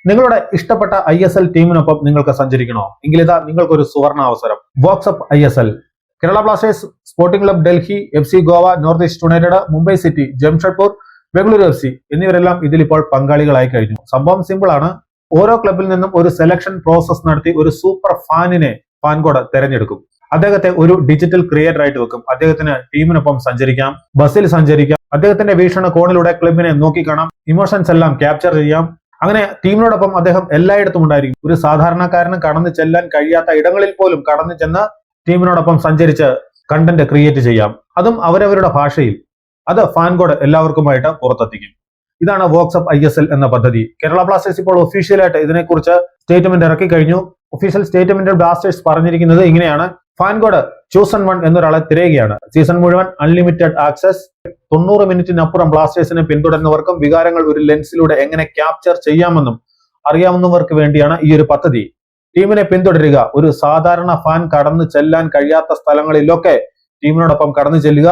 നിങ്ങളുടെ ഇഷ്ടപ്പെട്ട ISL ടീമിനൊപ്പം നിങ്ങൾക്ക് സഞ്ചരിക്കണോ? എങ്കിൽ ഇതാ നിങ്ങൾക്കൊരു സുവർണ അവസരം. WhatsApp ISL Kerala Blasters, sporting club Delhi, FC Goa, north east United, Mumbai city, Jamshedpur, Bengaluru FC എന്നിവരെല്ലാം ഇതിൽ ഇപ്പോൾ പങ്കാളികളായി കഴിഞ്ഞു. സംഭവം സിമ്പിൾ ആണ്. ഓരോ ക്ലബിൽ നിന്നും ഒരു സെലക്ഷൻ പ്രോസസ് നടത്തി ഒരു സൂപ്പർ ഫാനിനെ ഫാൻകോഡ് തെരഞ്ഞെടുക്കും. അദ്ദേഹത്തെ ഒരു ഡിജിറ്റൽ ക്രിയേറ്റർ ആയിട്ട് വെക്കും. അദ്ദേഹത്തിന് ടീമിനൊപ്പം സഞ്ചരിക്കാം, ബസ്സിൽ സഞ്ചരിക്കാം, അദ്ദേഹത്തിന്റെ വീക്ഷണകോണിലൂടെ ക്ലബിനെ നോക്കിക്കാണാം, ഇമോഷൻസ് എല്ലാം ക്യാപ്ചർ ചെയ്യാം. അങ്ങനെ ടീമിനോടൊപ്പം അദ്ദേഹം എല്ലായിടത്തും ഉണ്ടായിരിക്കും. ഒരു സാധാരണക്കാരന് കടന്നു ചെല്ലാൻ കഴിയാത്ത ഇടങ്ങളിൽ പോലും കടന്നു ചെന്ന് ടീമിനോടൊപ്പം സഞ്ചരിച്ച് കണ്ടന്റ് ക്രിയേറ്റ് ചെയ്യാം, അതും അവരവരുടെ ഭാഷയിൽ. അത് ഫാൻകോഡ് എല്ലാവർക്കുമായിട്ട് പുറത്തെത്തിക്കും. ഇതാണ് വാട്സ്ആപ്പ് ISL എന്ന പദ്ധതി. കേരള ബ്ലാസ്റ്റേഴ്സ് ഇപ്പോൾ ഒഫീഷ്യലായിട്ട് ഇതിനെക്കുറിച്ച് സ്റ്റേറ്റ്മെന്റ് ഇറക്കി കഴിഞ്ഞു. ഒഫീഷ്യൽ സ്റ്റേറ്റ്മെന്റിൽ ബ്ലാസ്റ്റേഴ്സ് പറഞ്ഞിരിക്കുന്നത് ഇങ്ങനെയാണ്: ഫാൻകോഡ് ചൂസൺ 1 എന്നൊരാളെ തിരയുകയാണ്. സീസൺ മുഴുവൻ അൺലിമിറ്റഡ് ആക്സസ്. 90 മിനിറ്റിനപ്പുറം ബ്ലാസ്റ്റേഴ്സിനെ പിന്തുടരുന്നവർക്കും വികാരങ്ങൾ ഒരു ലെൻസിലൂടെ എങ്ങനെ ക്യാപ്ചർ ചെയ്യാമെന്നും അറിയാവുന്നവർക്ക് വേണ്ടിയാണ് ഈ ഒരു പദ്ധതി. ടീമിനെ പിന്തുടരുക. ഒരു സാധാരണ ഫാൻ കടന്നു ചെല്ലാൻ കഴിയാത്ത സ്ഥലങ്ങളിലൊക്കെ ടീമിനോടൊപ്പം കടന്നു ചെല്ലുക,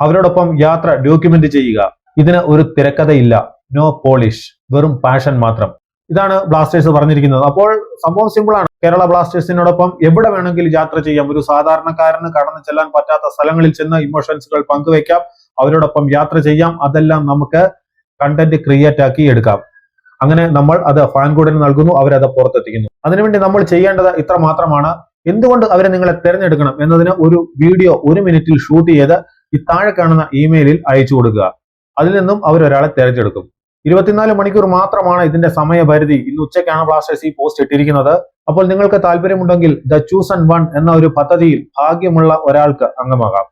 അവരോടൊപ്പം യാത്ര ഡോക്യുമെന്റ് ചെയ്യുക. ഇതിന് ഒരു തിരക്കഥയില്ല, നോ പോളിഷ്, വെറും പാഷൻ മാത്രം. ഇതാണ് ബ്ലാസ്റ്റേഴ്സ് പറഞ്ഞിരിക്കുന്നത്. അപ്പോൾ സംഭവം സിമ്പിൾ ആണ്. കേരള ബ്ലാസ്റ്റേഴ്സിനോടൊപ്പം എവിടെ വേണമെങ്കിലും യാത്ര ചെയ്യാം. ഒരു സാധാരണക്കാരന് കടന്നു ചെല്ലാൻ പറ്റാത്ത സ്ഥലങ്ങളിൽ ചെന്ന് ഇമോഷൻസുകൾ പങ്കുവെക്കാം, അവരോടൊപ്പം യാത്ര ചെയ്യാം. അതെല്ലാം നമുക്ക് കണ്ടന്റ് ക്രിയേറ്റ് ആക്കി എടുക്കാം. അങ്ങനെ നമ്മൾ അത് ഫാൻകോഡിന് നൽകുന്നു, അവരത് പുറത്തെത്തിക്കുന്നു. അതിനുവേണ്ടി നമ്മൾ ചെയ്യേണ്ടത് ഇത്ര മാത്രമാണ്: എന്തുകൊണ്ട് അവരെ നിങ്ങളെ തിരഞ്ഞെടുക്കണം എന്നതിന് ഒരു വീഡിയോ 1 മിനിറ്റിൽ ഷൂട്ട് ചെയ്ത് ഈ താഴെ കാണുന്ന ഇമെയിലിൽ അയച്ചു കൊടുക്കുക. അതിൽ നിന്നും അവരൊരാളെ തിരഞ്ഞെടുക്കും. 24 മണിക്കൂർ മാത്രമാണ് ഇതിന്റെ സമയപരിധി. ഇന്ന് ഉച്ചയ്ക്കാണ് ബ്ലാസ്റ്റേഴ്സ് ഈ പോസ്റ്റ് ഇട്ടിരിക്കുന്നത്. അപ്പോൾ നിങ്ങൾക്ക് താല്പര്യമുണ്ടെങ്കിൽ ദ ചൂസൺ 1 എന്ന ഒരു പദ്ധതിയിൽ ഭാഗ്യമുള്ള ഒരാൾക്ക് അംഗമാകാം.